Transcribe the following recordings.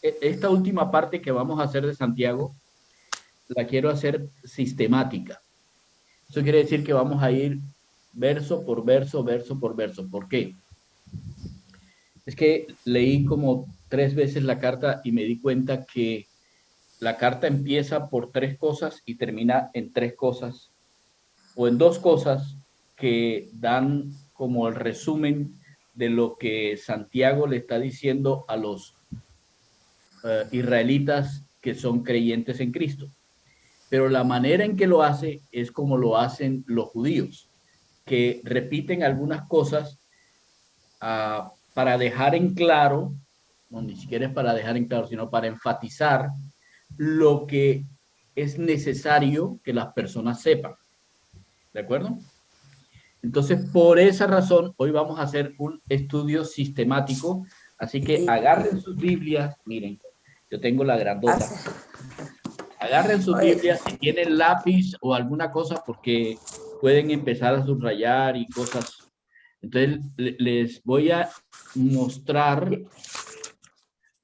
esta última parte que vamos a hacer de Santiago, la quiero hacer sistemática. Eso quiere decir que vamos a ir verso por verso, verso por verso. ¿Por qué? Es que leí como 3 veces la carta y me di cuenta que la carta empieza por 3 cosas y termina en 3 cosas o en 2 cosas que dan como el resumen de lo que Santiago le está diciendo a los israelitas que son creyentes en Cristo. Pero la manera en que lo hace es como lo hacen los judíos, que repiten algunas cosas para dejar en claro, no, ni siquiera es para dejar en claro, sino para enfatizar lo que es necesario que las personas sepan. ¿De acuerdo? Entonces, por esa razón, hoy vamos a hacer un estudio sistemático. Así que agarren sus Biblias. Miren, yo tengo la grandota. Agarren sus Biblias si tienen lápiz o alguna cosa, porque pueden empezar a subrayar y cosas. Entonces, les voy a mostrar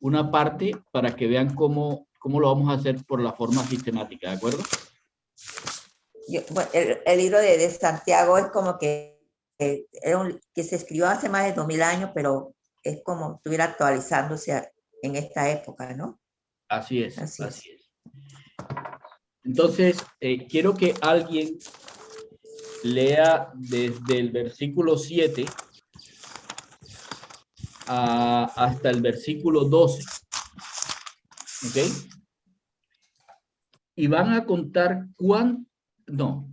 una parte para que vean cómo lo vamos a hacer por la forma sistemática, ¿de acuerdo? Bueno, el libro de Santiago es como que que se escribió hace más de 2000 años, pero es como estuviera actualizándose en esta época, ¿no? Así es, así es. Entonces, quiero que alguien lea desde el versículo 7 hasta el versículo 12. ¿Ok? Y van a contar no,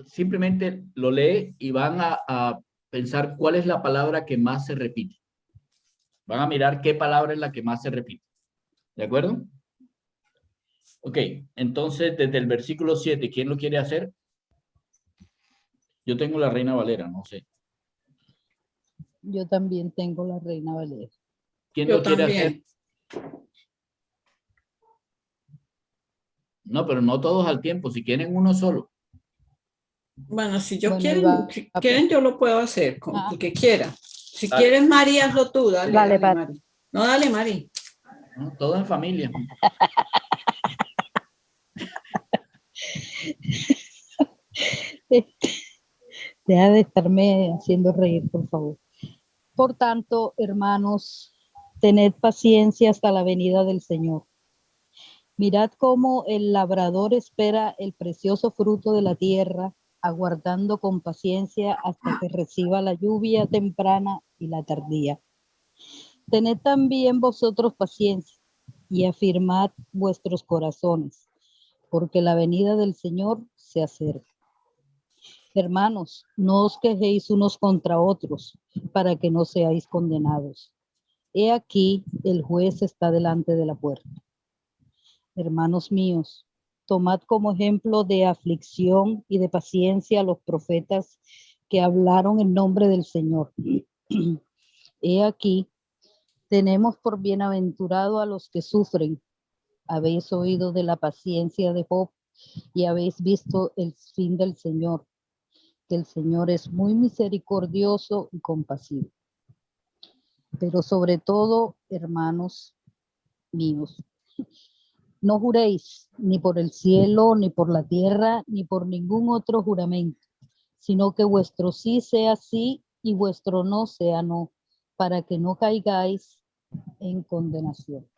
simplemente lo lee y van a pensar cuál es la palabra que más se repite. Van a mirar qué palabra es la que más se repite. ¿De acuerdo? Ok, entonces desde el versículo 7, ¿quién lo quiere hacer? Yo tengo la Reina Valera, no sé. Yo también tengo la Reina Valera. ¿Quién lo quiere hacer? No, pero no todos al tiempo, si quieren uno solo. Bueno, si quieren, yo lo puedo hacer, como el que quiera. Si Dale. quieres, Mari, hazlo tú, dale, Dale, Mari. No, dale, Mari. No, todo en familia. Deja de estarme haciendo reír, por favor. Por tanto, hermanos, tened paciencia hasta la venida del Señor. Mirad cómo el labrador espera el precioso fruto de la tierra, aguardando con paciencia hasta que reciba la lluvia temprana y la tardía. Tened también vosotros paciencia y afirmad vuestros corazones, porque la venida del Señor se acerca. Hermanos, no os quejéis unos contra otros, para que no seáis condenados. He aquí, el juez está delante de la puerta. Hermanos míos, tomad como ejemplo de aflicción y de paciencia a los profetas que hablaron en nombre del Señor. He aquí, tenemos por bienaventurado a los que sufren. Habéis oído de la paciencia de Job y habéis visto el fin del Señor, que el Señor es muy misericordioso y compasivo. Pero sobre todo, hermanos míos, no juréis ni por el cielo, ni por la tierra, ni por ningún otro juramento, sino que vuestro sí sea sí y vuestro no sea no, para que no caigáis en condenación.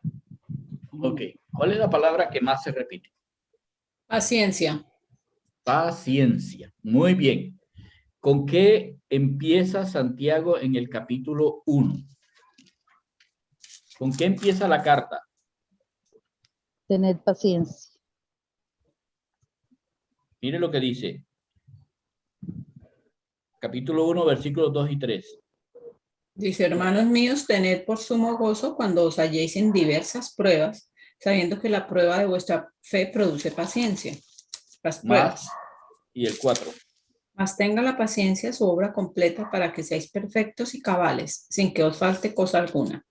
Ok, ¿cuál es la palabra que más se repite? Paciencia. Paciencia. Muy bien. ¿Con qué empieza Santiago en el capítulo 1? ¿Con qué empieza la carta? Tened paciencia. Mire lo que dice. Capítulo 1, versículos 2 y 3. Dice, hermanos míos, tened por sumo gozo cuando os halléis en diversas pruebas, sabiendo que la prueba de vuestra fe produce paciencia. Las pruebas. Y el 4. Mas tenga la paciencia su obra completa para que seáis perfectos y cabales, sin que os falte cosa alguna.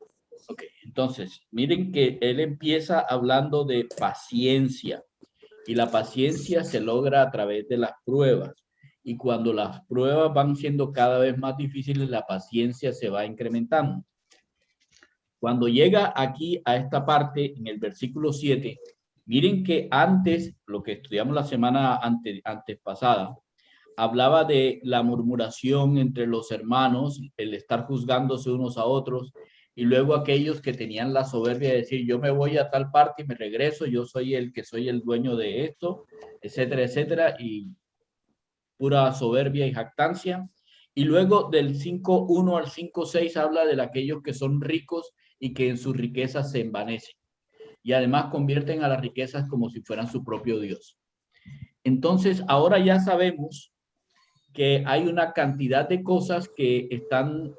Ok, entonces, miren que él empieza hablando de paciencia. Y la paciencia se logra a través de las pruebas. Y cuando las pruebas van siendo cada vez más difíciles, la paciencia se va incrementando. Cuando llega aquí a esta parte, en el versículo 7, miren que antes, lo que estudiamos la semana antes pasada, hablaba de la murmuración entre los hermanos, el estar juzgándose unos a otros, y luego aquellos que tenían la soberbia de decir, yo me voy a tal parte y me regreso, yo soy el que soy el dueño de esto, etcétera, etcétera, y pura soberbia y jactancia. Y luego del 5.1 al 5.6 habla de aquellos que son ricos y que en sus riquezas se envanecen. Y además convierten a las riquezas como si fueran su propio Dios. Entonces, ahora ya sabemos que hay una cantidad de cosas que están,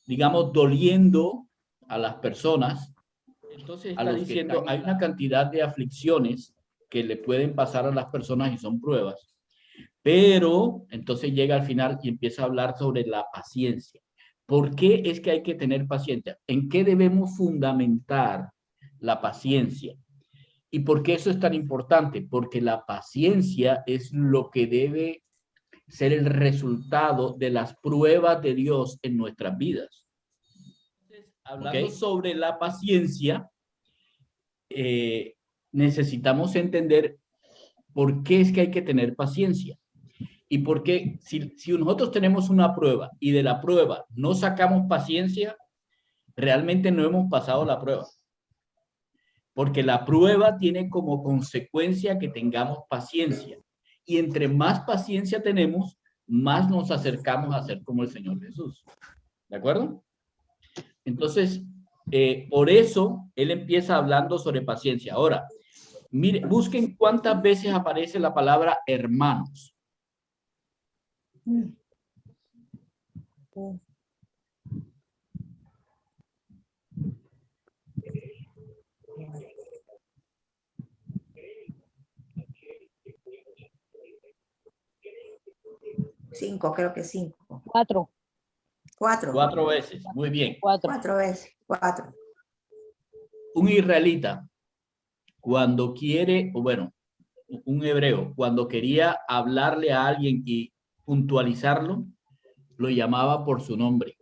digamos, doliendo a las personas. Entonces está diciendo, hay una cantidad de aflicciones que le pueden pasar a las personas y son pruebas. Pero entonces llega al final y empieza a hablar sobre la paciencia. ¿Por qué es que hay que tener paciencia? ¿En qué debemos fundamentar la paciencia? ¿Y por qué eso es tan importante? Porque la paciencia es lo que debe ser el resultado de las pruebas de Dios en nuestras vidas. Entonces, hablando sobre la paciencia, necesitamos entender por qué es que hay que tener paciencia. Y por qué, si nosotros tenemos una prueba y de la prueba no sacamos paciencia, realmente no hemos pasado la prueba. Porque la prueba tiene como consecuencia que tengamos paciencia. Y entre más paciencia tenemos, más nos acercamos a ser como el Señor Jesús. ¿De acuerdo? Entonces, por eso Él empieza hablando sobre paciencia. Ahora, mire, busquen cuántas veces aparece la palabra hermanos. Cinco, creo que 5. 4. 4. 4 veces, muy bien. 4 veces, 4. Un israelita, cuando quiere, o bueno, un hebreo, cuando quería hablarle a alguien y puntualizarlo, lo llamaba por su nombre.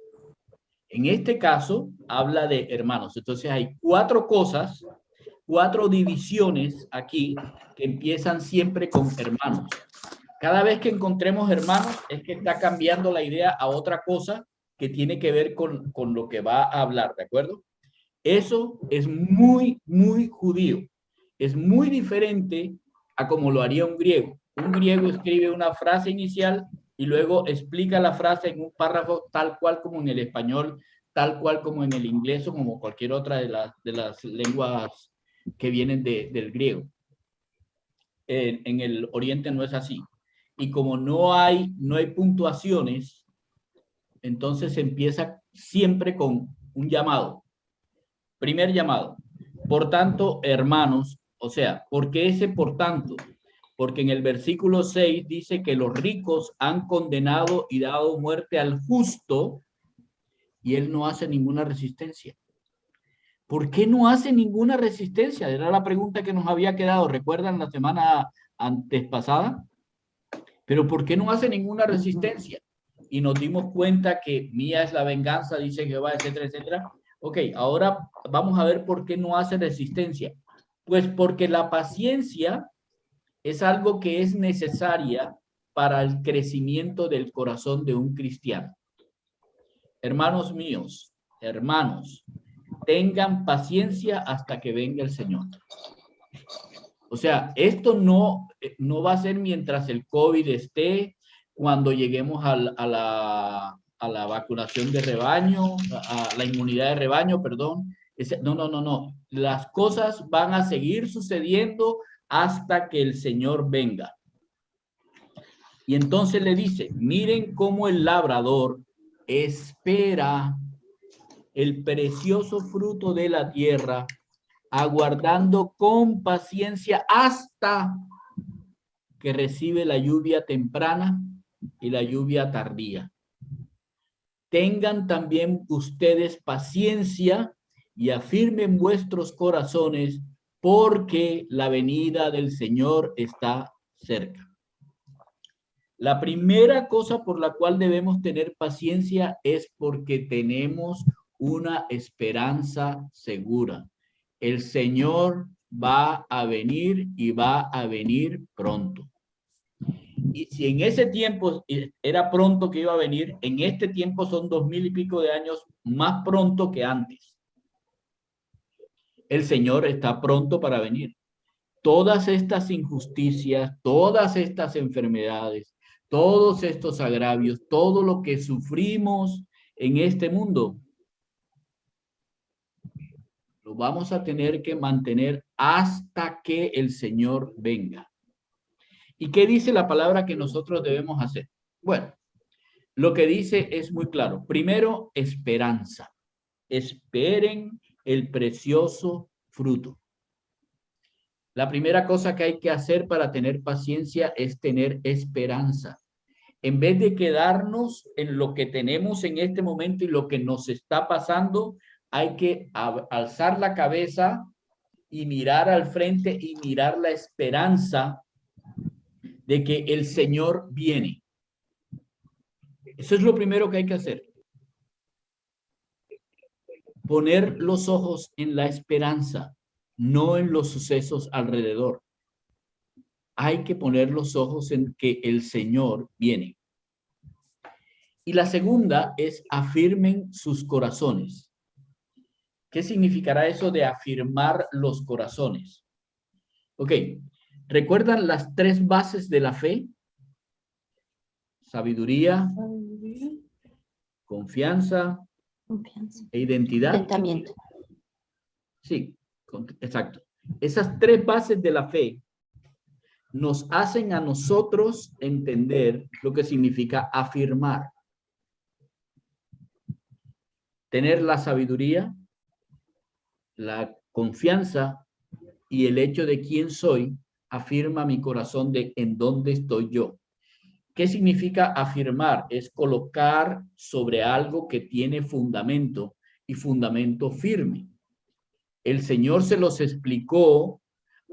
En este caso, habla de hermanos. Entonces hay 4 cosas, 4 divisiones aquí que empiezan siempre con hermanos. Cada vez que encontremos hermanos, es que está cambiando la idea a otra cosa que tiene que ver con lo que va a hablar, ¿de acuerdo? Eso es muy, muy judío. Es muy diferente a como lo haría un griego. Un griego escribe una frase inicial y luego explica la frase en un párrafo tal cual como en el español, tal cual como en el inglés o como cualquier otra de las lenguas que vienen del griego. En el Oriente no es así. Y como no hay puntuaciones, entonces se empieza siempre con un llamado. Primer llamado. Por tanto, hermanos, o sea, ¿por qué ese por tanto? Porque en el versículo 6 dice que los ricos han condenado y dado muerte al justo y él no hace ninguna resistencia. ¿Por qué no hace ninguna resistencia? Era la pregunta que nos había quedado, ¿recuerdan la semana antes pasada? Pero ¿por qué no hace ninguna resistencia? Y nos dimos cuenta que mía es la venganza, dice Jehová, etcétera, etcétera. Ok, ahora vamos a ver por qué no hace resistencia. Pues porque la paciencia es algo que es necesaria para el crecimiento del corazón de un cristiano. Hermanos míos, hermanos, tengan paciencia hasta que venga el Señor. O sea, esto no va a ser mientras el COVID esté, cuando lleguemos a la vacunación de rebaño, a la inmunidad de rebaño, perdón. No. Las cosas van a seguir sucediendo hasta que el Señor venga. Y entonces le dice, miren cómo el labrador espera el precioso fruto de la tierra, aguardando con paciencia hasta que recibe la lluvia temprana y la lluvia tardía. Tengan también ustedes paciencia y afirmen vuestros corazones, porque la venida del Señor está cerca. La primera cosa por la cual debemos tener paciencia es porque tenemos una esperanza segura. El Señor va a venir y va a venir pronto. Y si en ese tiempo era pronto que iba a venir, en este tiempo son 2000 y pico de años más pronto que antes. El Señor está pronto para venir. Todas estas injusticias, todas estas enfermedades, todos estos agravios, todo lo que sufrimos en este mundo, lo vamos a tener que mantener hasta que el Señor venga. ¿Y qué dice la palabra que nosotros debemos hacer? Bueno, lo que dice es muy claro. Primero, esperanza. Esperen el precioso fruto. La primera cosa que hay que hacer para tener paciencia es tener esperanza. En vez de quedarnos en lo que tenemos en este momento y lo que nos está pasando, hay que alzar la cabeza y mirar al frente y mirar la esperanza de que el Señor viene. Eso es lo primero que hay que hacer. Poner los ojos en la esperanza, no en los sucesos alrededor. Hay que poner los ojos en que el Señor viene. Y la segunda es afirmen sus corazones. ¿Qué significará eso de afirmar los corazones? Ok, ¿recuerdan las tres bases de la fe? Sabiduría, confianza e identidad. Contentamiento. Sí, exacto. Esas tres bases de la fe nos hacen a nosotros entender lo que significa afirmar. Tener la sabiduría, la confianza y el hecho de quién soy afirma mi corazón de en dónde estoy yo. ¿Qué significa afirmar? Es colocar sobre algo que tiene fundamento y fundamento firme. El Señor se los explicó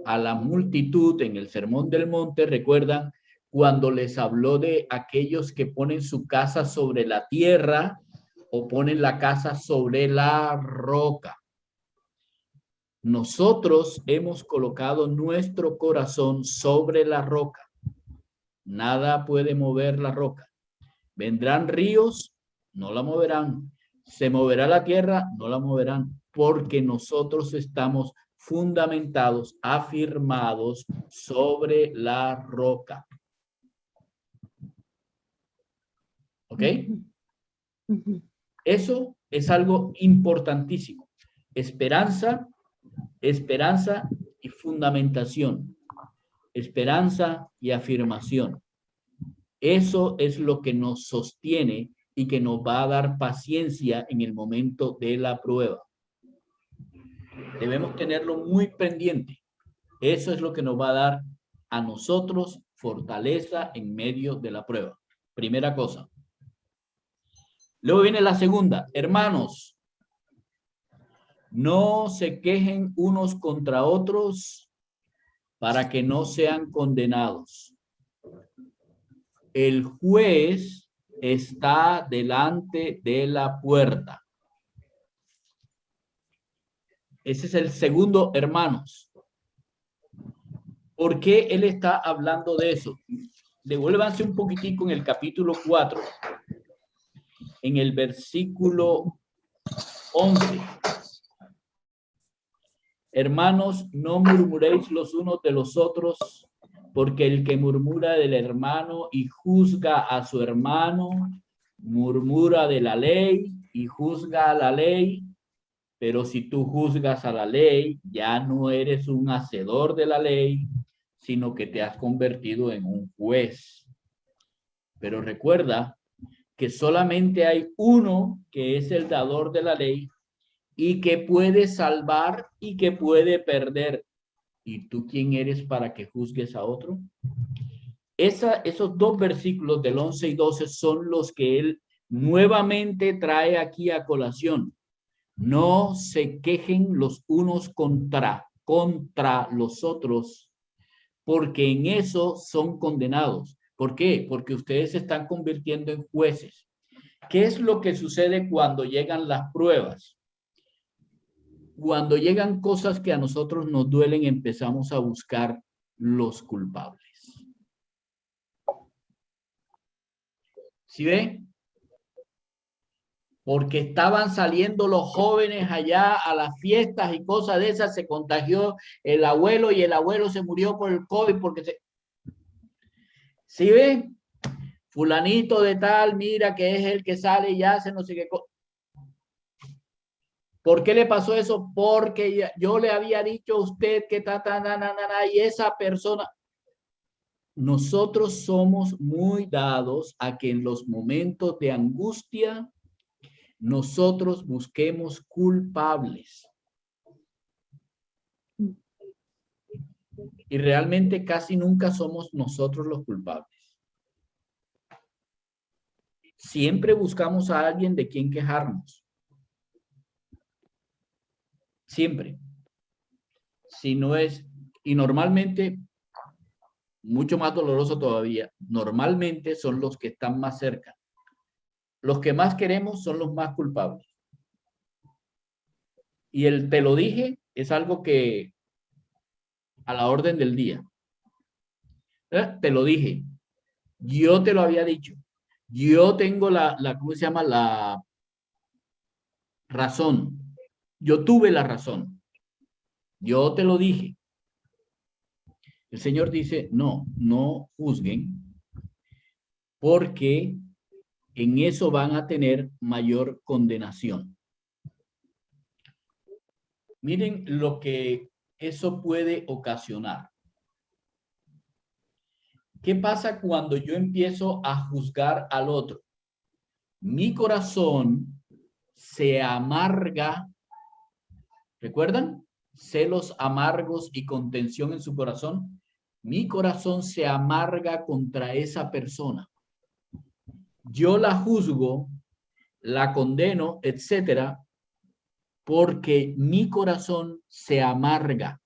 a la multitud en el Sermón del Monte, recuerdan, cuando les habló de aquellos que ponen su casa sobre la tierra o ponen la casa sobre la roca. Nosotros hemos colocado nuestro corazón sobre la roca. Nada puede mover la roca. Vendrán ríos, no la moverán. Se moverá la tierra, no la moverán, porque nosotros estamos fundamentados, afirmados sobre la roca. ¿Ok? Eso es algo importantísimo. Esperanza y fundamentación. Esperanza y afirmación. Eso es lo que nos sostiene y que nos va a dar paciencia en el momento de la prueba. Debemos tenerlo muy pendiente. Eso es lo que nos va a dar a nosotros fortaleza en medio de la prueba. Primera cosa. Luego viene la segunda. Hermanos, no se quejen unos contra otros para que no sean condenados. El juez está delante de la puerta. Ese es el segundo, hermanos. ¿Por qué él está hablando de eso? Devuélvanse un poquitico en el capítulo 4, en el versículo 11. Hermanos, no murmuréis los unos de los otros, porque el que murmura del hermano y juzga a su hermano, murmura de la ley y juzga a la ley. Pero si tú juzgas a la ley, ya no eres un hacedor de la ley, sino que te has convertido en un juez. Pero recuerda que solamente hay uno que es el dador de la ley y que puede salvar y que puede perder. ¿Y tú quién eres para que juzgues a otro? Esos dos versículos del 11 y 12 son los que él nuevamente trae aquí a colación. No se quejen los unos contra los otros, porque en eso son condenados. ¿Por qué? Porque ustedes se están convirtiendo en jueces. ¿Qué es lo que sucede cuando llegan las pruebas? Cuando llegan cosas que a nosotros nos duelen, empezamos a buscar los culpables. ¿Sí ven? Porque estaban saliendo los jóvenes allá a las fiestas y cosas de esas, se contagió el abuelo y el abuelo se murió por el COVID porque se... ¿Sí ven? Fulanito de tal, mira que es el que sale y hace no sé qué cosa. ¿Por qué le pasó eso? Porque yo le había dicho a usted que y esa persona... Nosotros somos muy dados a que en los momentos de angustia nosotros busquemos culpables. Y realmente casi nunca somos nosotros los culpables. Siempre buscamos a alguien de quien quejarnos. Siempre. Si no es, y normalmente, mucho más doloroso todavía, normalmente son los que están más cerca. Los que más queremos son los más culpables. Y el te lo dije es algo que a la orden del día. Te lo dije. Yo te lo había dicho. Yo tengo ¿cómo se llama? La razón. Yo tuve la razón. Yo te lo dije. El Señor dice, no, no juzguen, porque en eso van a tener mayor condenación. Miren lo que eso puede ocasionar. ¿Qué pasa cuando yo empiezo a juzgar al otro? Mi corazón se amarga. ¿Recuerdan? Celos amargos y contención en su corazón. Mi corazón se amarga contra esa persona. Yo la juzgo, la condeno, etcétera, porque mi corazón se amarga.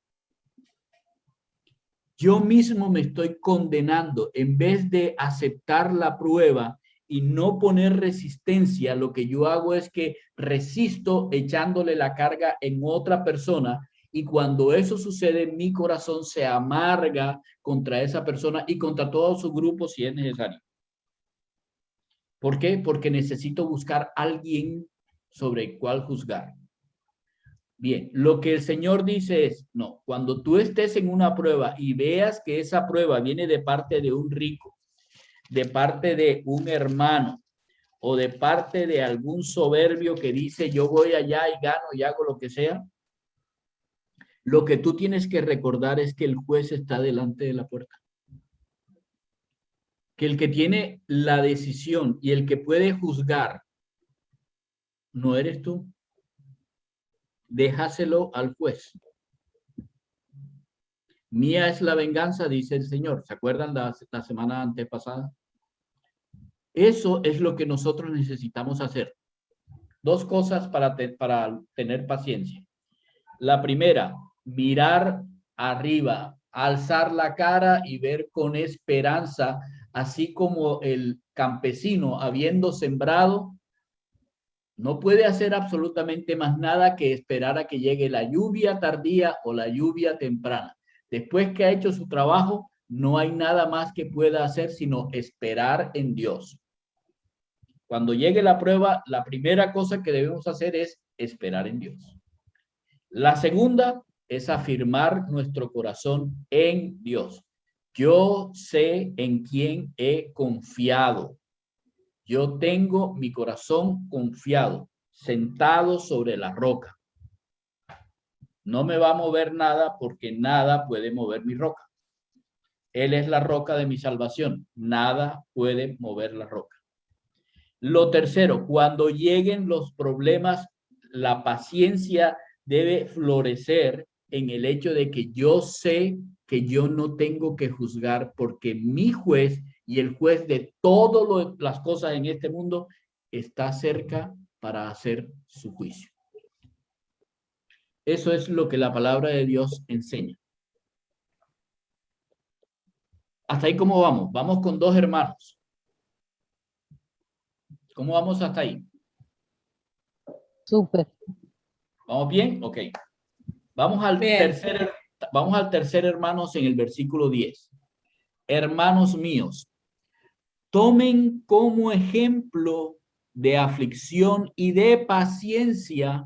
Yo mismo me estoy condenando en vez de aceptar la prueba y no poner resistencia. Lo que yo hago es que resisto echándole la carga en otra persona, y cuando eso sucede, mi corazón se amarga contra esa persona y contra todo su grupo si es necesario. ¿Por qué? Porque necesito buscar a alguien sobre el cual juzgar. Bien, lo que el Señor dice es, no, cuando tú estés en una prueba y veas que esa prueba viene de parte de un rico, de parte de un hermano o de parte de algún soberbio que dice yo voy allá y gano y hago lo que sea, lo que tú tienes que recordar es que el juez está delante de la puerta. Que el que tiene la decisión y el que puede juzgar no eres tú. Déjaselo al juez. Mía es la venganza, dice el Señor. ¿Se acuerdan la semana antepasada? Eso es lo que nosotros necesitamos hacer. Dos cosas para tener paciencia. La primera, mirar arriba, alzar la cara y ver con esperanza, así como el campesino habiendo sembrado, no puede hacer absolutamente más nada que esperar a que llegue la lluvia tardía o la lluvia temprana. Después que ha hecho su trabajo, no hay nada más que pueda hacer sino esperar en Dios. Cuando llegue la prueba, la primera cosa que debemos hacer es esperar en Dios. La segunda es afirmar nuestro corazón en Dios. Yo sé en quién he confiado. Yo tengo mi corazón confiado, sentado sobre la roca. No me va a mover nada porque nada puede mover mi roca. Él es la roca de mi salvación. Nada puede mover la roca. Lo tercero, cuando lleguen los problemas, la paciencia debe florecer en el hecho de que yo sé que yo no tengo que juzgar porque mi juez y el juez de todas las cosas en este mundo está cerca para hacer su juicio. Eso es lo que la palabra de Dios enseña. Hasta ahí, ¿cómo vamos? Vamos con dos hermanos. ¿Cómo vamos hasta ahí? Súper. ¿Vamos bien? Ok. Vamos al tercer, hermanos, en el versículo 10. Hermanos míos, tomen como ejemplo de aflicción y de paciencia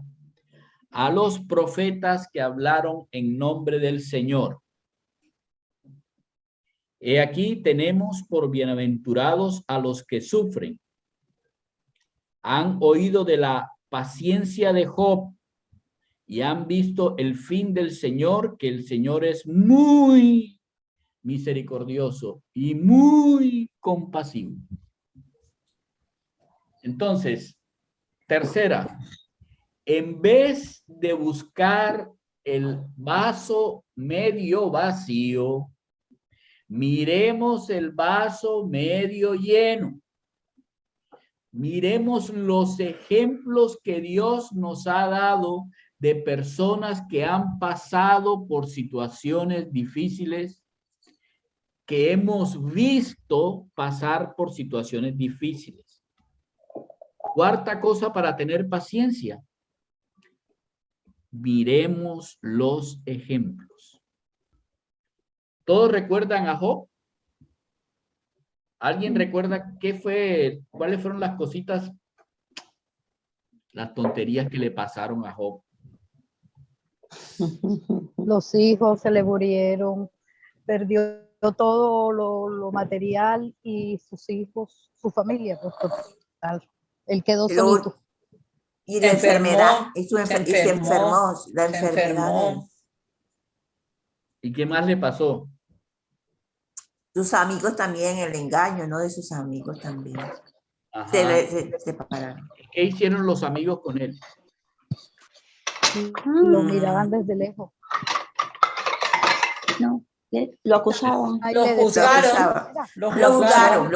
a los profetas que hablaron en nombre del Señor. He aquí tenemos por bienaventurados a los que sufren. Han oído de la paciencia de Job y han visto el fin del Señor, que el Señor es muy misericordioso y muy compasivo. Entonces, tercera, en vez de buscar el vaso medio vacío, miremos el vaso medio lleno. Miremos los ejemplos que Dios nos ha dado de personas que han pasado por situaciones difíciles, que hemos visto pasar por situaciones difíciles. Cuarta cosa para tener paciencia. Miremos los ejemplos. ¿Todos recuerdan a Job? ¿Alguien recuerda cuáles fueron las cositas, las tonterías que le pasaron a Job? Los hijos se le murieron, perdió todo lo material y sus hijos, su familia, pues total. Él quedó solito. Y la enfermedad, y se enfermó, la se enfermedad. enfermó. ¿Y qué más le pasó? Sus amigos también, el engaño, ¿no? De sus amigos también. Ajá. Se separaron. ¿Qué hicieron los amigos con él? Lo miraban desde lejos. No, lo acusaban. Lo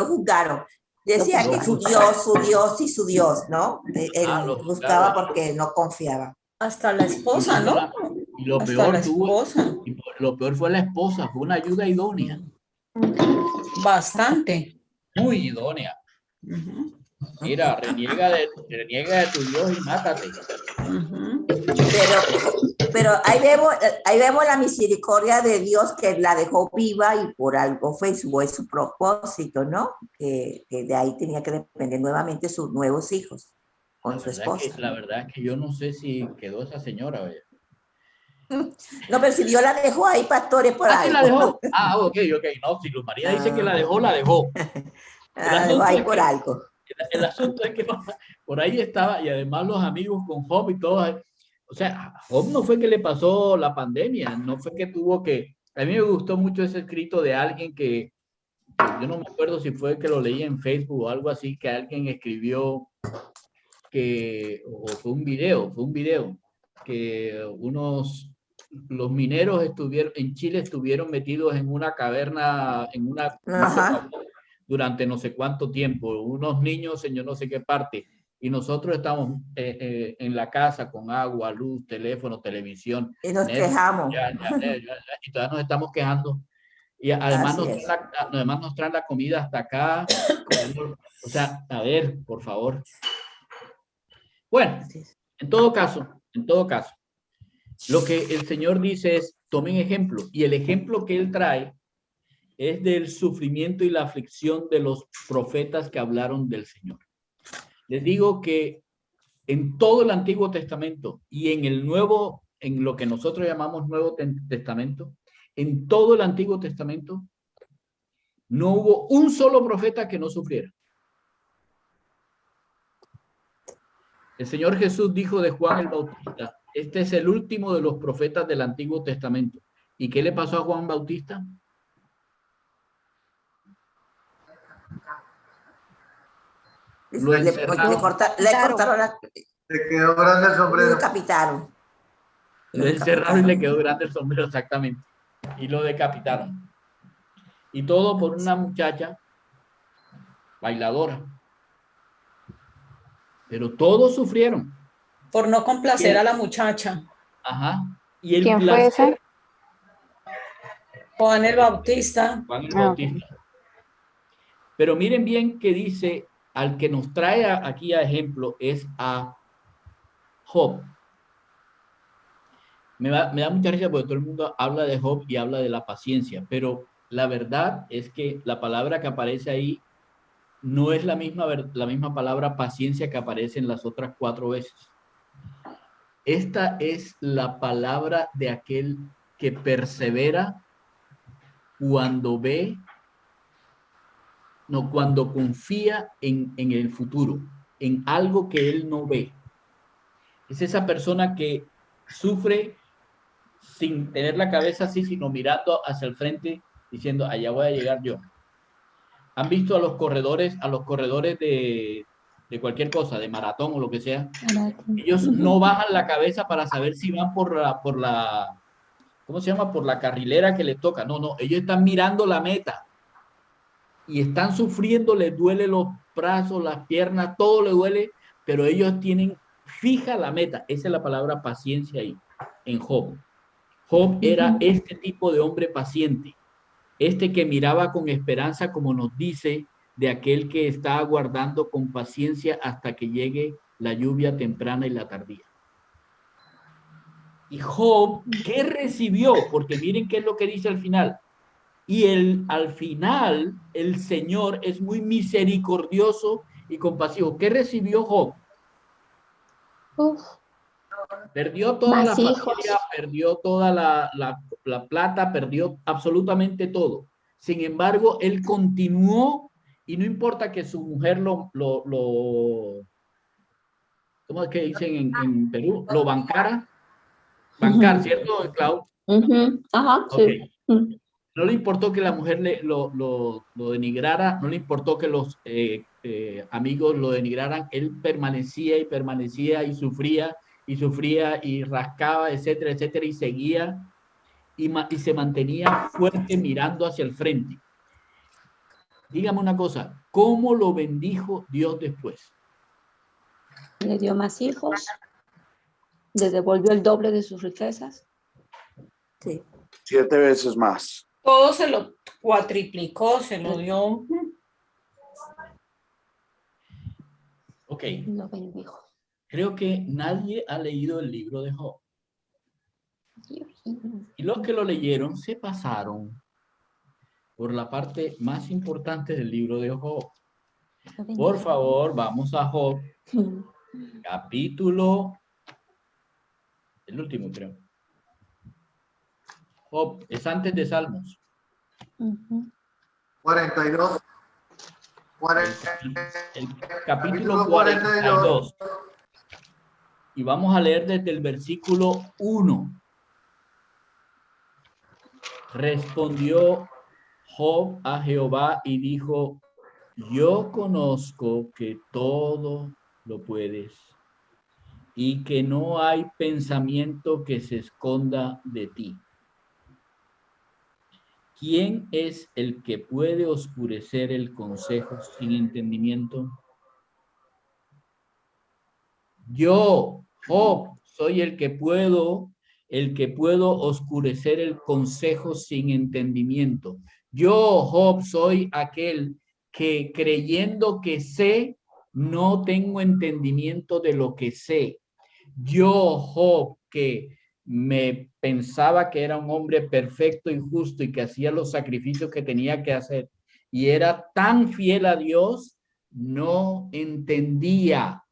juzgaron. Decía que su Dios, ¿no? Él buscaba porque no confiaba. Hasta la esposa, ¿no? Y lo peor fue la esposa, fue una ayuda idónea. Bastante. Muy idónea. Mira, reniega de tu Dios y mátate. Pero ahí vemos la misericordia de Dios, que la dejó viva y por algo fue su propósito, ¿no? Que de ahí tenía que depender nuevamente sus nuevos hijos con su esposa. La verdad es que yo no sé si quedó esa señora. Oye. No, pero si Dios la dejó ahí, pastores, por algo. ¿La dejó? Ok. No, si Luz María dice que la dejó, la dejó. La dejó ahí por algo. El asunto es que por ahí estaba, y además los amigos con Job y todo. O sea, a Job no fue que le pasó la pandemia, no fue que tuvo que... A mí me gustó mucho ese escrito de alguien que yo no me acuerdo si fue que lo leí en Facebook o algo así, que alguien escribió o fue un video, que los mineros en Chile estuvieron metidos en una caverna, durante no sé cuánto tiempo, unos niños en yo no sé qué parte, y nosotros estamos en la casa con agua, luz, teléfono, televisión. Y nos quejamos. Y todavía nos estamos quejando. Y además nos traen la comida hasta acá. O sea, a ver, por favor. Bueno, en todo caso, lo que el Señor dice es, tomen ejemplo. Y el ejemplo que Él trae es del sufrimiento y la aflicción de los profetas que hablaron del Señor. Les digo que en todo el Antiguo Testamento y en lo que nosotros llamamos Nuevo Testamento, en todo el Antiguo Testamento, no hubo un solo profeta que no sufriera. El Señor Jesús dijo de Juan el Bautista, este es el último de los profetas del Antiguo Testamento. ¿Y qué le pasó a Juan Bautista? Le cortaron le quedó grande el sombrero. Lo decapitaron. Lo encerraron y le quedó grande el sombrero, exactamente. Y lo decapitaron. Y todo por una muchacha bailadora. Pero todos sufrieron. Por no complacer a la muchacha. Ajá. Y ¿Quién fue ese? Juan el Bautista. Juan el Bautista. Pero miren bien que dice, al que nos trae aquí a ejemplo es a Job. Me da mucha risa porque todo el mundo habla de Job y habla de la paciencia, pero la verdad es que la palabra que aparece ahí no es la misma palabra paciencia que aparece en las otras 4 veces. Esta es la palabra de aquel que persevera cuando cuando confía en el futuro, en algo que él no ve. Es esa persona que sufre sin tener la cabeza así, sino mirando hacia el frente, diciendo, allá voy a llegar yo. ¿Han visto a los corredores de cualquier cosa, de maratón o lo que sea? Ellos no bajan la cabeza para saber si van por la, ¿cómo se llama? Por la carrilera que les toca. No, ellos están mirando la meta y están sufriendo, les duele los brazos, las piernas, todo les duele, pero ellos tienen fija la meta. Esa es la palabra paciencia ahí, en Job. Job era este tipo de hombre paciente, este que miraba con esperanza, como nos dice, de aquel que está aguardando con paciencia hasta que llegue la lluvia temprana y la tardía. Y Job, ¿qué recibió? Porque miren qué es lo que dice al final. Y al final, el Señor es muy misericordioso y compasivo. ¿Qué recibió Job? Perdió toda la familia, perdió toda la plata, perdió absolutamente todo. Sin embargo, él continuó y no importa que su mujer ¿cómo es que dicen en Perú? Lo bancara. Bancar, ¿cierto, Clau? Ajá, Okay. sí. No le importó que la mujer lo denigrara, no le importó que los amigos lo denigraran, él permanecía y sufría y rascaba, etcétera, etcétera, y seguía y se mantenía fuerte mirando hacia el frente. Dígame una cosa, ¿cómo lo bendijo Dios después? Le dio más hijos, le devolvió el doble de sus riquezas. Sí. 7 veces más. Todo se lo cuatriplicó, se lo dio. Ok. Lo bendijo. Creo que nadie ha leído el libro de Job. Y los que lo leyeron se pasaron por la parte más importante del libro de Job. Por favor, vamos a Job, capítulo, el último creo. Job, es antes de Salmos. 42. El capítulo 42. Y vamos a leer desde el versículo 1. Respondió Job a Jehová y dijo, yo conozco que todo lo puedes y que no hay pensamiento que se esconda de ti. ¿Quién es el que puede oscurecer el consejo sin entendimiento? Yo, Job, soy el que puedo oscurecer el consejo sin entendimiento. Yo, Job, soy aquel que creyendo que sé, no tengo entendimiento de lo que sé. Yo, Job, que me pensaba que era un hombre perfecto y justo y que hacía los sacrificios que tenía que hacer y era tan fiel a Dios, no entendía,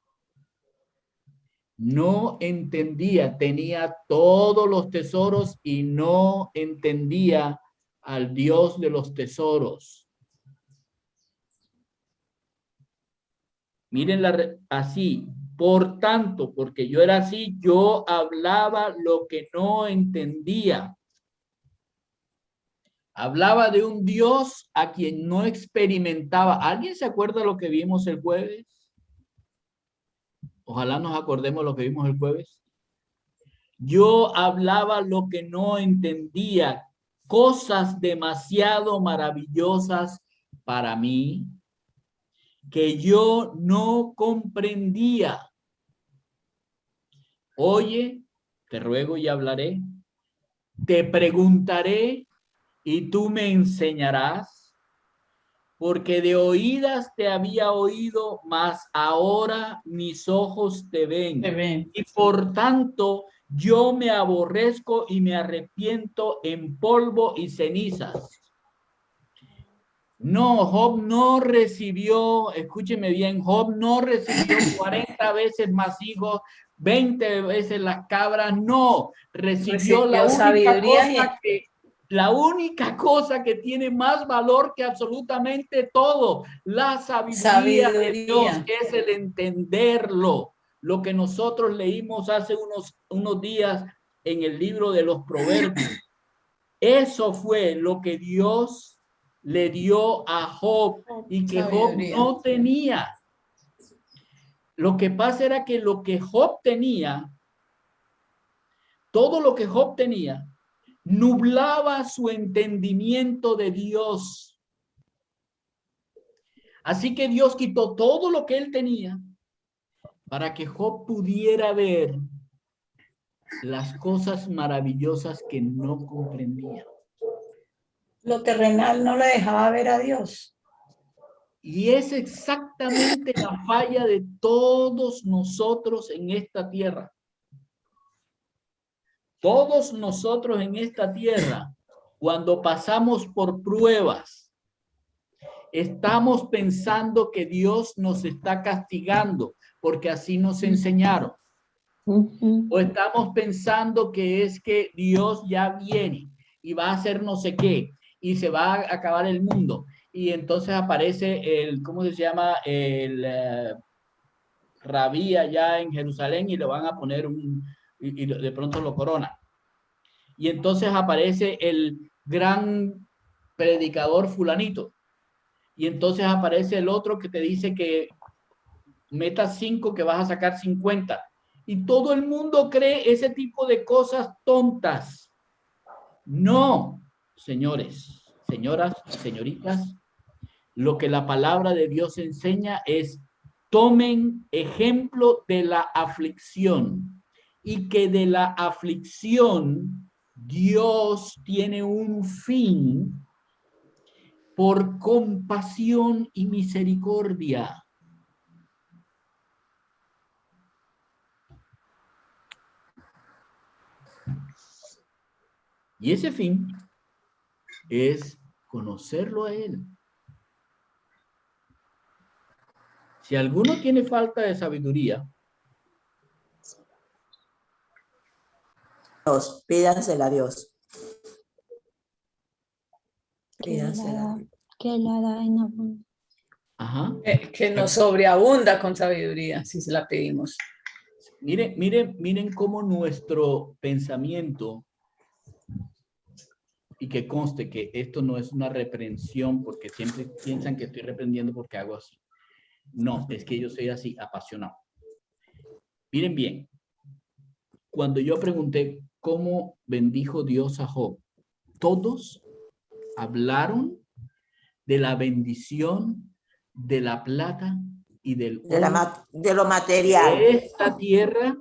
tenía todos los tesoros y no entendía al Dios de los tesoros. Mírenla así. Por tanto, porque yo era así, yo hablaba lo que no entendía. Hablaba de un Dios a quien no experimentaba. ¿Alguien se acuerda lo que vimos el jueves? Ojalá nos acordemos lo que vimos el jueves. Yo hablaba lo que no entendía, cosas demasiado maravillosas para mí que yo no comprendía. Oye, te ruego y hablaré, te preguntaré y tú me enseñarás. porque de oídas te había oído, mas ahora mis ojos te ven. Te ven. Y por tanto, yo me aborrezco y me arrepiento en polvo y cenizas. No, Job no recibió, escúcheme bien, Job no recibió 40 veces más hijos, 20 veces las cabras, no, recibió sabiduría la única cosa que tiene más valor que absolutamente todo, la sabiduría de Dios, es el entenderlo. Lo que nosotros leímos hace unos días en el libro de los Proverbios. Eso fue lo que Dios le dio a Job y que Job no tenía. Lo que pasa era que lo que Job tenía, todo lo que Job tenía, nublaba su entendimiento de Dios. Así que Dios quitó todo lo que él tenía para que Job pudiera ver las cosas maravillosas que no comprendía. Lo terrenal no le dejaba ver a Dios. Y es exactamente la falla de todos nosotros en esta tierra. Todos nosotros en esta tierra, cuando pasamos por pruebas, estamos pensando que Dios nos está castigando porque así nos enseñaron. O estamos pensando que es que Dios ya viene y va a hacer no sé qué y se va a acabar el mundo. Y entonces aparece el, ¿cómo se llama? El rabí allá en Jerusalén y le van a poner y de pronto lo corona. Y entonces aparece el gran predicador fulanito. Y entonces aparece el otro que te dice que metas 5 que vas a sacar 50. Y todo el mundo cree ese tipo de cosas tontas. No, señores, señoras, señoritas, lo que la palabra de Dios enseña es: tomen ejemplo de la aflicción y que de la aflicción Dios tiene un fin por compasión y misericordia. Y ese fin es conocerlo a Él. Si alguno tiene falta de sabiduría, Dios, pídansela a Dios. Pídansela a Dios. Que la da en abundancia. ajá, Que nos sobreabunda con sabiduría, si se la pedimos. miren cómo nuestro pensamiento, y que conste que esto no es una reprensión porque siempre piensan que estoy reprendiendo porque hago así. No, es que yo soy así, apasionado. Miren bien, cuando yo pregunté cómo bendijo Dios a Job, todos hablaron de la bendición de la plata y del oro, de lo material. de esta tierra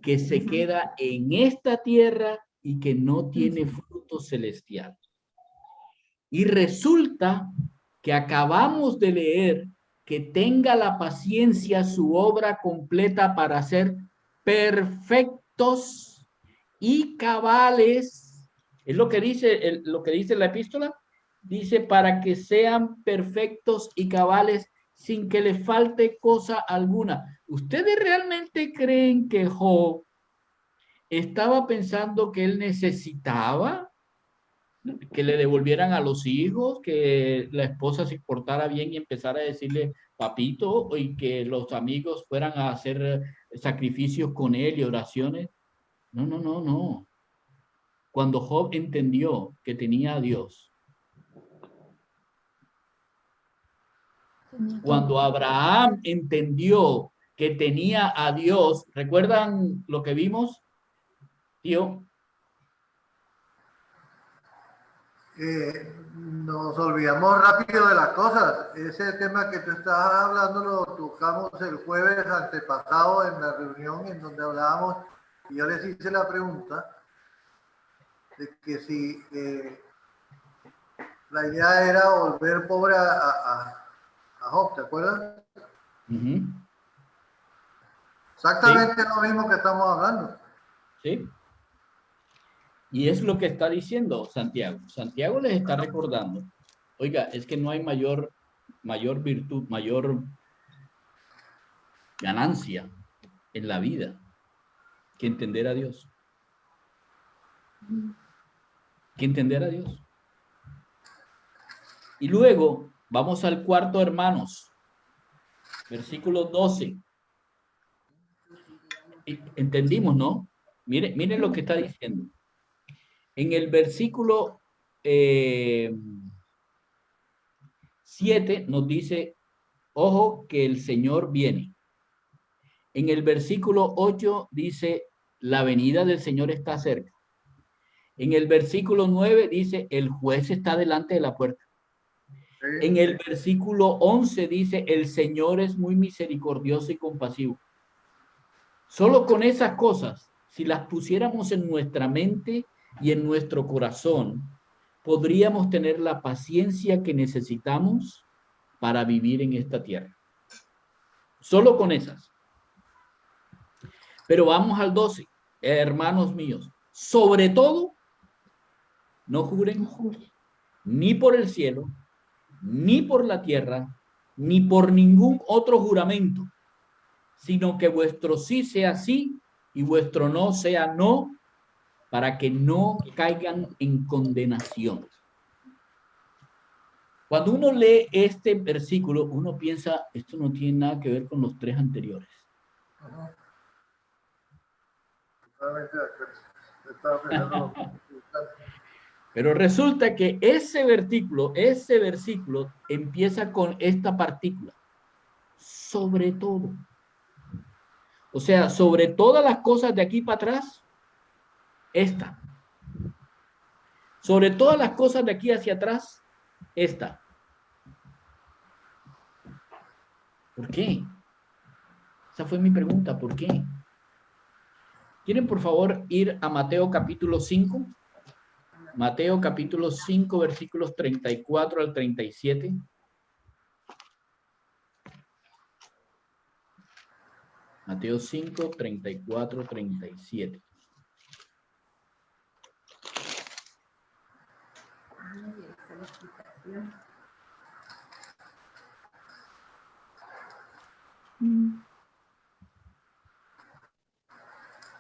que se queda en esta tierra y que no tiene fruto celestial. Y resulta que acabamos de leer que tenga la paciencia su obra completa para ser perfectos y cabales. Es lo que dice, lo que dice la epístola. Dice, para que sean perfectos y cabales sin que le falte cosa alguna. ¿Ustedes realmente creen que Job estaba pensando que él necesitaba que le devolvieran a los hijos, que la esposa se portara bien y empezara a decirle papito, y que los amigos fueran a hacer sacrificios con él y oraciones? No, no, no, no. Cuando Job entendió que tenía a Dios, cuando Abraham entendió que tenía a Dios, ¿recuerdan lo que vimos, tío? Nos olvidamos rápido de las cosas. Ese tema que tú estás hablando lo tocamos el jueves antepasado en la reunión en donde hablábamos y yo les hice la pregunta de que si la idea era volver pobre a Job, ¿te acuerdas? Ujú. Exactamente lo mismo que estamos hablando. ¿Sí? Y es lo que está diciendo Santiago. Santiago les está recordando, oiga, es que no hay mayor virtud, mayor ganancia en la vida que entender a Dios. Que entender a Dios. Y luego vamos al cuarto, hermanos. Versículo 12. Entendimos, ¿no? Miren lo que está diciendo. En el versículo 7 nos dice, ojo que el Señor viene. En el versículo 8 dice, la venida del Señor está cerca. En el versículo 9 dice, el juez está delante de la puerta. En el versículo 11 dice, el Señor es muy misericordioso y compasivo. Solo con esas cosas, si las pusiéramos en nuestra mente y en nuestro corazón, podríamos tener la paciencia que necesitamos para vivir en esta tierra. Solo con esas. Pero vamos al 12, hermanos míos. Sobre todo, no juren ni por el cielo, ni por la tierra, ni por ningún otro juramento, sino que vuestro sí sea sí y vuestro no sea no, para que no caigan en condenación. Cuando uno lee este versículo, uno piensa, esto no tiene nada que ver con los tres anteriores. Pero resulta que ese versículo empieza con esta partícula. Sobre todo. O sea, sobre todas las cosas de aquí para atrás, esta. Sobre todas las cosas de aquí hacia atrás, esta. ¿Por qué? Esa fue mi pregunta, ¿por qué? ¿Quieren por favor ir a Mateo capítulo 5? Mateo capítulo 5, versículos 34 al 37. Mateo 5, 34, 37.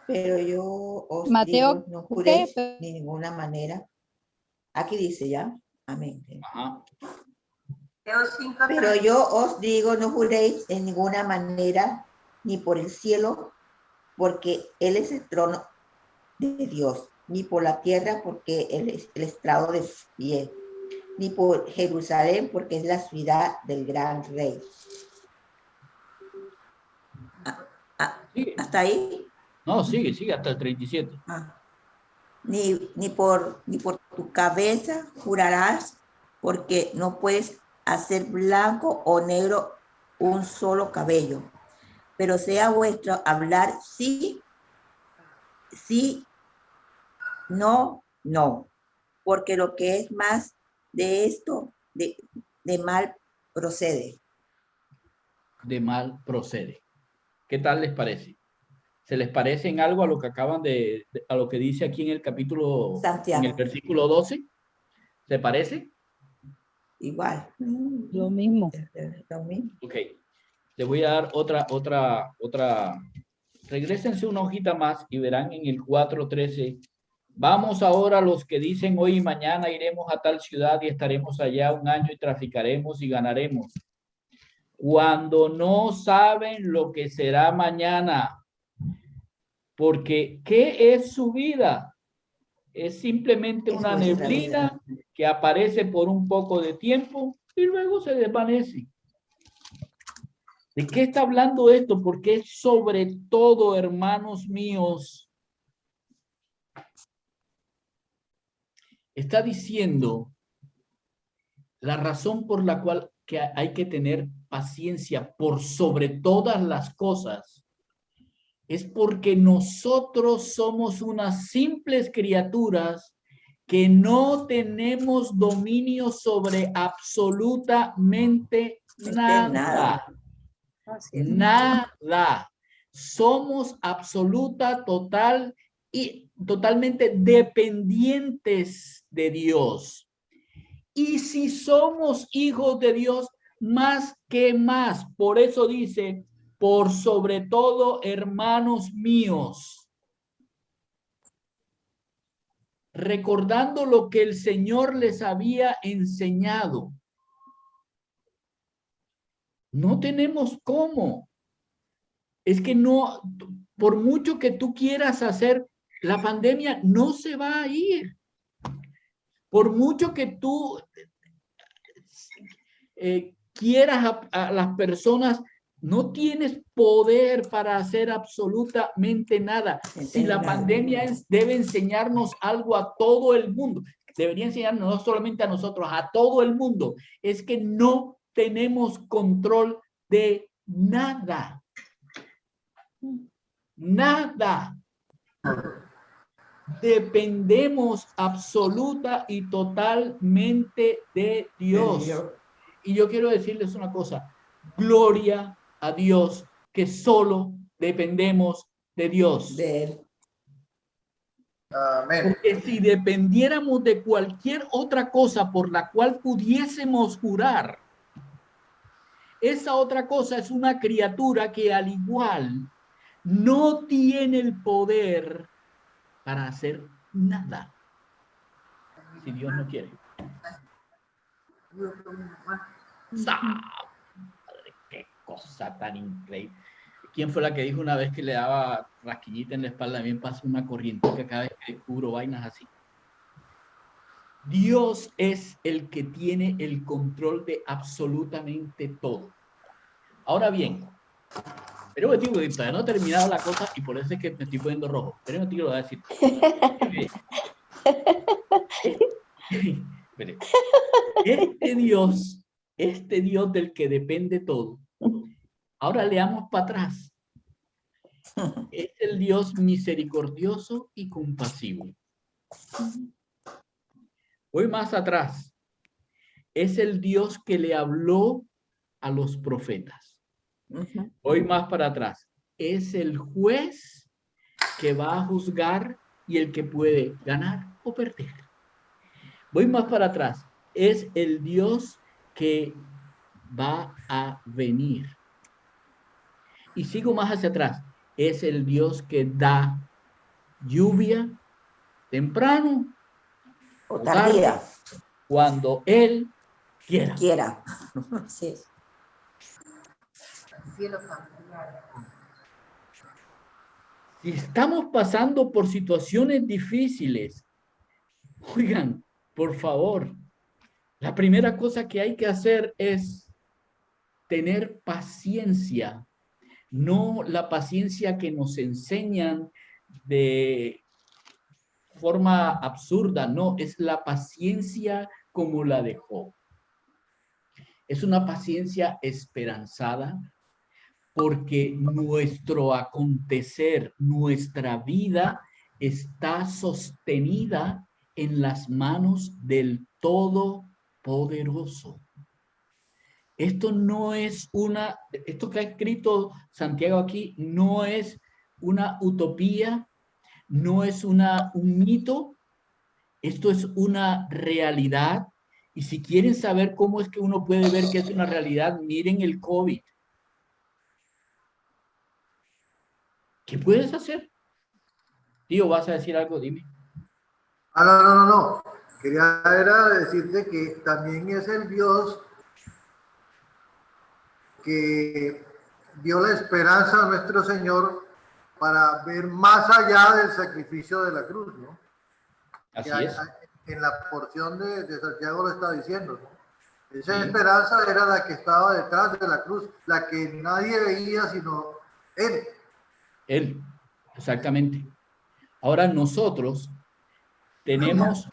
Pero yo os Mateo, digo, no juréis ¿qué? de ninguna manera. Aquí dice ya. Amén. Ajá. Pero yo os digo, no juréis en ninguna manera, ni por el cielo, porque Él es el trono de Dios, ni por la tierra, porque Él es el estrado de sus pies, ni por Jerusalén, porque es la ciudad del gran rey. ¿Hasta ahí? No, sigue hasta el 37. Ni por tu cabeza jurarás, porque no puedes hacer blanco o negro un solo cabello, pero sea vuestro hablar sí, sí, no, no, porque lo que es más de esto, de mal procede. De mal procede. ¿Qué tal les parece? ¿Se les parece en algo a lo que acaban a lo que dice aquí en el capítulo, Santiago. en el versículo 12? ¿Se parece? Igual. Lo mismo. Lo mismo. Ok. Le voy a dar otra. Regrésense una hojita más y verán en el 4:13. Vamos ahora los que dicen hoy y mañana iremos a tal ciudad y estaremos allá un año y traficaremos y ganaremos. Cuando no saben lo que será mañana. Porque, ¿qué es su vida? Es simplemente una neblina que aparece por un poco de tiempo y luego se desvanece. ¿De qué está hablando esto? Porque es sobre todo, hermanos míos, está diciendo la razón por la cual que hay que tener paciencia por sobre todas las cosas es porque nosotros somos unas simples criaturas que no tenemos dominio sobre absolutamente nada. Así es. Nada. Somos totalmente dependientes de Dios. Y si somos hijos de Dios, más que más. Por eso dice, por sobre todo, hermanos míos, recordando lo que el Señor les había enseñado. No tenemos cómo. Es que no, por mucho que tú quieras hacer, la pandemia no se va a ir. Por mucho que tú quieras a las personas, no tienes poder para hacer absolutamente nada. Si la pandemia debe enseñarnos algo a todo el mundo, debería enseñarnos no solamente a nosotros, a todo el mundo, es que no tenemos control de nada. Nada. Dependemos absoluta y totalmente de Dios. Y yo quiero decirles una cosa, gloria a Dios, que solo dependemos de Dios. De él. Amén. Porque si dependiéramos de cualquier otra cosa por la cual pudiésemos jurar, esa otra cosa es una criatura que al igual no tiene el poder para hacer nada. Si Dios no quiere. Madre, qué cosa tan increíble. ¿Quién fue la que dijo una vez que le daba rasquiñita en la espalda? A mí me pasa una corriente que cada vez que descubro vainas así. Dios es el que tiene el control de absolutamente todo. Ahora bien, pero me digo que todavía no he terminado la cosa y por eso es que me estoy poniendo rojo. Pero me lo voy a decir. Este Dios del que depende todo. Ahora leamos para atrás. Es el Dios misericordioso y compasivo. Voy más atrás. Es el Dios que le habló a los profetas. Voy más para atrás. Es el juez que va a juzgar y el que puede ganar o perder. Voy más para atrás. Es el Dios que va a venir. Y sigo más hacia atrás. Es el Dios que da lluvia temprano O tardía. Cuando Él quiera. Sí. Si estamos pasando por situaciones difíciles, oigan, por favor, la primera cosa que hay que hacer es tener paciencia, no la paciencia que nos enseñan de forma absurda, no, es la paciencia como la de Job. Es una paciencia esperanzada porque nuestro acontecer, nuestra vida está sostenida en las manos del Todopoderoso. Esto no es esto que ha escrito Santiago aquí no es una utopía, no es un mito, esto es una realidad. Y si quieren saber cómo es que uno puede ver que es una realidad, miren el COVID. ¿Qué puedes hacer? Tío, ¿vas a decir algo? Dime. No. Quería era decirte que también es el Dios que dio la esperanza a nuestro Señor para ver más allá del sacrificio de la cruz, ¿no? Así que es. En la porción de Santiago lo está diciendo, ¿no? Esa esperanza era la que estaba detrás de la cruz, la que nadie veía sino Él. Él, exactamente. Ahora nosotros tenemos,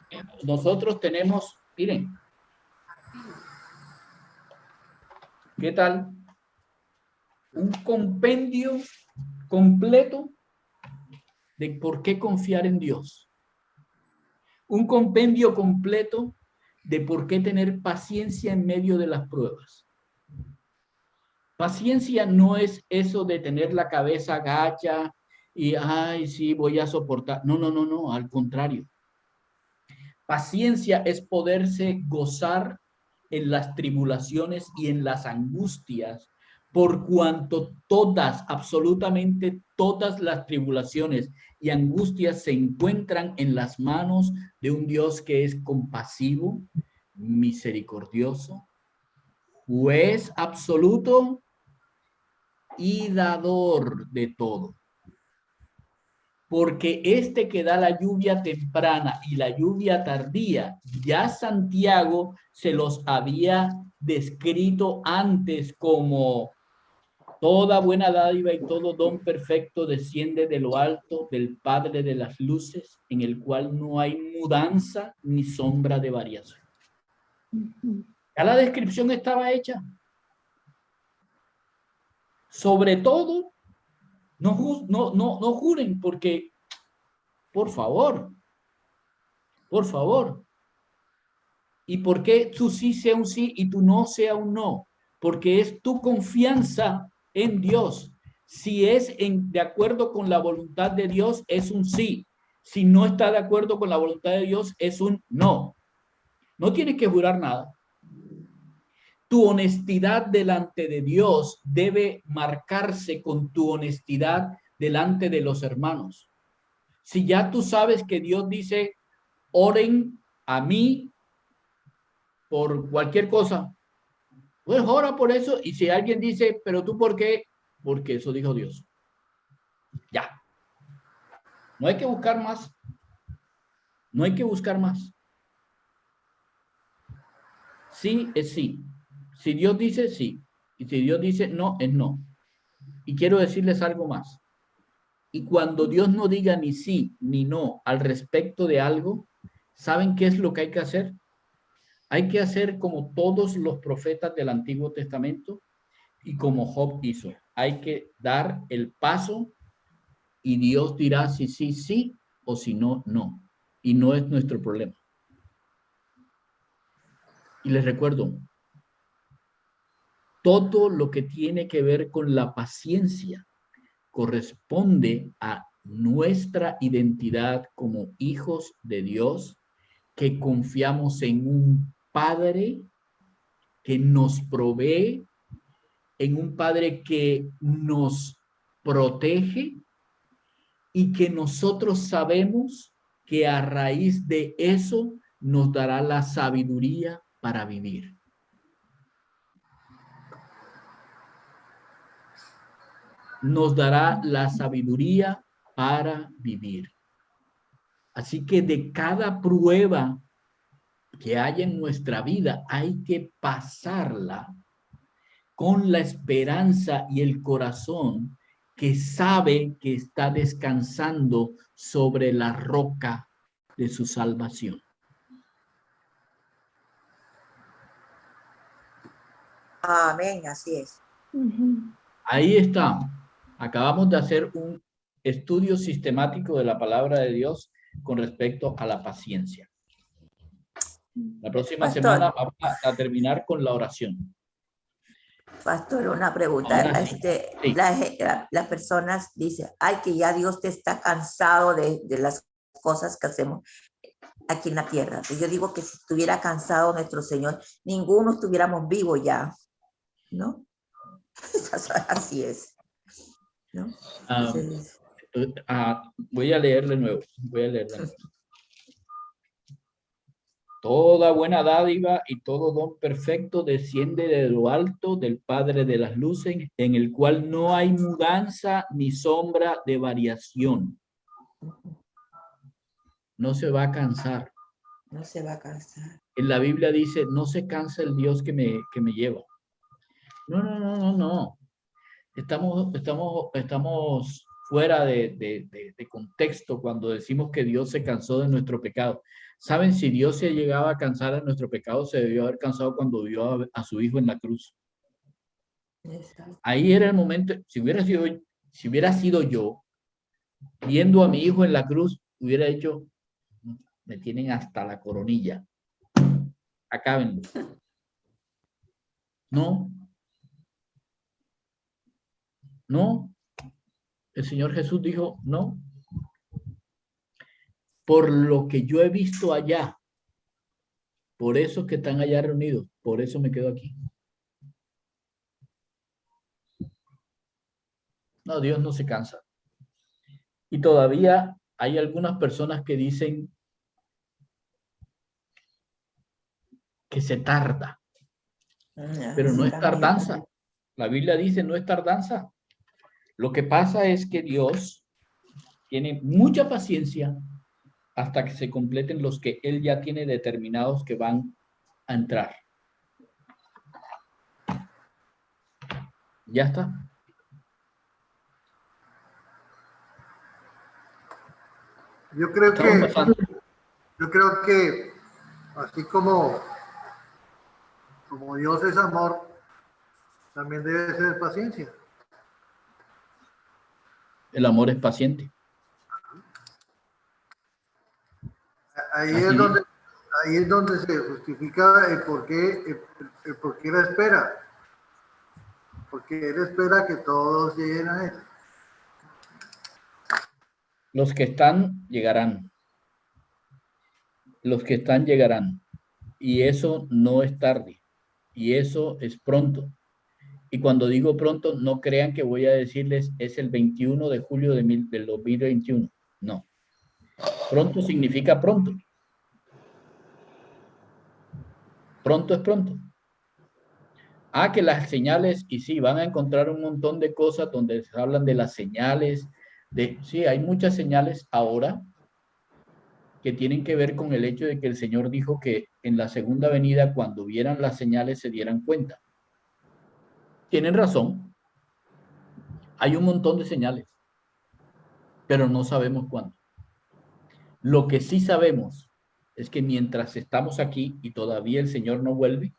miren, ¿qué tal? Un compendio completo de por qué confiar en Dios. un compendio completo de por qué tener paciencia en medio de las pruebas. Paciencia no es eso de tener la cabeza gacha y, ay, sí, voy a soportar. No, no, no, no, al contrario. Paciencia es poderse gozar en las tribulaciones y en las angustias, por cuanto todas, absolutamente todas las tribulaciones y angustias se encuentran en las manos de un Dios que es compasivo, misericordioso, juez absoluto y dador de todo. Porque este que da la lluvia temprana y la lluvia tardía, ya Santiago se los había descrito antes como toda buena dádiva y todo don perfecto desciende de lo alto del Padre de las luces, en el cual no hay mudanza ni sombra de variación. Ya la descripción estaba hecha. Sobre todo, no juren, porque, por favor. ¿Y por qué tu sí sea un sí y tu no sea un no? Porque es tu confianza en Dios. Si es de acuerdo con la voluntad de Dios, es un sí. Si no está de acuerdo con la voluntad de Dios, es un no. No tienes que jurar nada. Tu honestidad delante de Dios debe marcarse con tu honestidad delante de los hermanos. Si ya tú sabes que Dios dice, oren a mí por cualquier cosa, pues ora por eso. Y si alguien dice, pero tú ¿por qué? Porque eso dijo Dios. Ya. No hay que buscar más. No hay que buscar más. Sí es sí. Si Dios dice sí. Y si Dios dice no, es no. Y quiero decirles algo más. Y cuando Dios no diga ni sí ni no al respecto de algo, ¿saben qué es lo que hay que hacer? Hay que hacer como todos los profetas del Antiguo Testamento y como Job hizo. Hay que dar el paso y Dios dirá si sí, sí o si no, no. Y no es nuestro problema. Y les recuerdo, todo lo que tiene que ver con la paciencia corresponde a nuestra identidad como hijos de Dios, que confiamos en un Padre que nos provee, en un Padre que nos protege y que nosotros sabemos que a raíz de eso nos dará la sabiduría para vivir. Nos dará la sabiduría para vivir. Así que de cada prueba que haya en nuestra vida hay que pasarla con la esperanza y el corazón que sabe que está descansando sobre la roca de su salvación. Amén, así es. Ahí está. Acabamos de hacer un estudio sistemático de la palabra de Dios con respecto a la paciencia. La próxima semana vamos a terminar con la oración. Pastor, una pregunta. Ahora sí, sí. Las personas dicen, ay, que ya Dios te está cansado de las cosas que hacemos aquí en la tierra. Y yo digo que si estuviera cansado nuestro Señor, ninguno estuviéramos vivos ya, ¿no? Así es, ¿no? Entonces, voy a leer de nuevo. Toda buena dádiva y todo don perfecto desciende de lo alto del Padre de las luces, en el cual no hay mudanza ni sombra de variación. No se va a cansar. no se va a cansar. En la Biblia dice, no se cansa el Dios que me lleva. No. Estamos fuera de contexto cuando decimos que Dios se cansó de nuestro pecado. ¿Saben? Si Dios se llegaba a cansar de nuestro pecado, se debió haber cansado cuando vio a su hijo en la cruz. Exacto. Ahí era el momento. Si hubiera sido yo viendo a mi hijo en la cruz, hubiera hecho, Me tienen hasta la coronilla. Acábenlo. No. No. El Señor Jesús dijo, no. Por lo que yo he visto allá, por eso que están allá reunidos, por eso me quedo aquí. No, Dios no se cansa. Y todavía hay algunas personas que dicen que se tarda, pero no es tardanza. La Biblia dice no es tardanza. Lo que pasa es que Dios tiene mucha paciencia hasta que se completen los que Él ya tiene determinados que van a entrar. Ya está. Yo creo que así como Dios es amor, también debe ser paciencia. El amor es paciente. Ahí es donde se justifica el por qué la espera. Porque Él espera que todos lleguen a Él. Los que están, llegarán. Los que están, llegarán. Y eso no es tarde. Y eso es pronto. Y cuando digo pronto, no crean que voy a decirles es el 21 de julio del 2021. No. Pronto significa pronto. Pronto es pronto. Ah, que las señales, y sí, van a encontrar un montón de cosas donde se hablan de las señales. Sí, hay muchas señales ahora que tienen que ver con el hecho de que el Señor dijo que en la segunda venida, cuando vieran las señales, se dieran cuenta. Tienen razón. Hay un montón de señales, pero no sabemos cuándo. Lo que sí sabemos es que mientras estamos aquí y todavía el Señor no vuelve,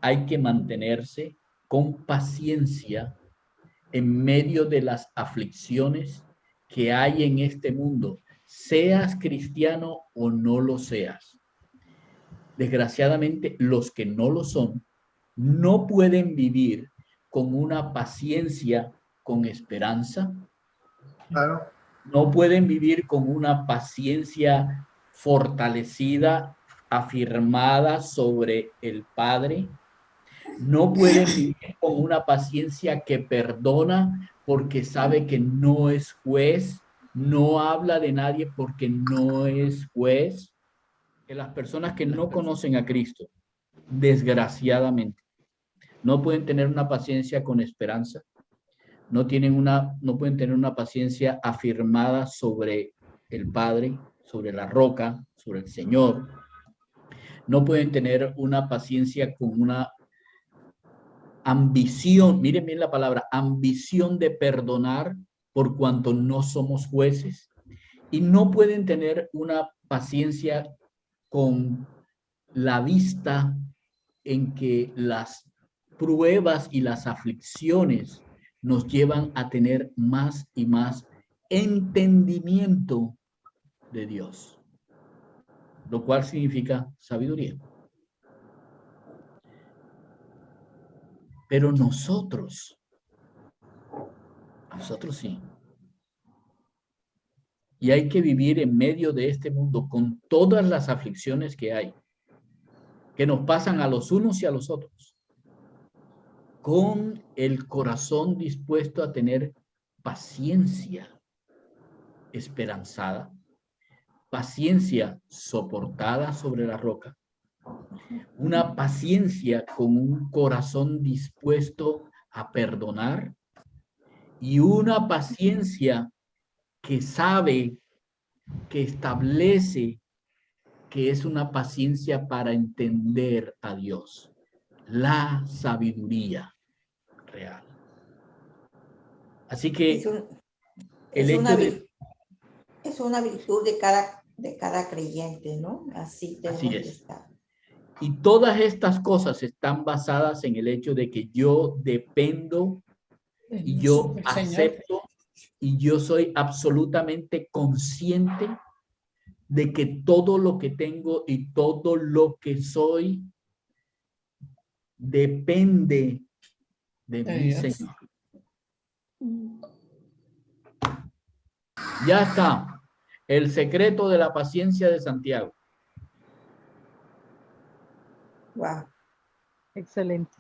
hay que mantenerse con paciencia en medio de las aflicciones que hay en este mundo, seas cristiano o no lo seas. Desgraciadamente, los que no lo son, no pueden vivir con una paciencia con esperanza. Claro. No pueden vivir con una paciencia fortalecida, afirmada sobre el Padre. No pueden vivir con una paciencia que perdona porque sabe que no es juez, no habla de nadie porque no es juez. Que las personas que no conocen a Cristo, desgraciadamente, no pueden tener una paciencia con esperanza, no pueden tener una paciencia afirmada sobre el Padre, sobre la roca, sobre el Señor. No pueden tener una paciencia con una ambición, miren bien la palabra, ambición de perdonar por cuanto no somos jueces. Y no pueden tener una paciencia con la vista en que las pruebas y las aflicciones nos llevan a tener más y más entendimiento de Dios, lo cual significa sabiduría. Pero nosotros sí. Y hay que vivir en medio de este mundo con todas las aflicciones que hay, que nos pasan a los unos y a los otros, con el corazón dispuesto a tener paciencia esperanzada, paciencia soportada sobre la roca, una paciencia con un corazón dispuesto a perdonar y una paciencia que sabe, que establece que es una paciencia para entender a Dios, la sabiduría real. Así que es una virtud de cada creyente, ¿no? Así es. Estar. Y todas estas cosas están basadas en el hecho de que yo dependo y yo acepto y yo soy absolutamente consciente de que todo lo que tengo y todo lo que soy depende de mi Dios. Señor. Ya está. El secreto de la paciencia de Santiago. Wow. Excelente.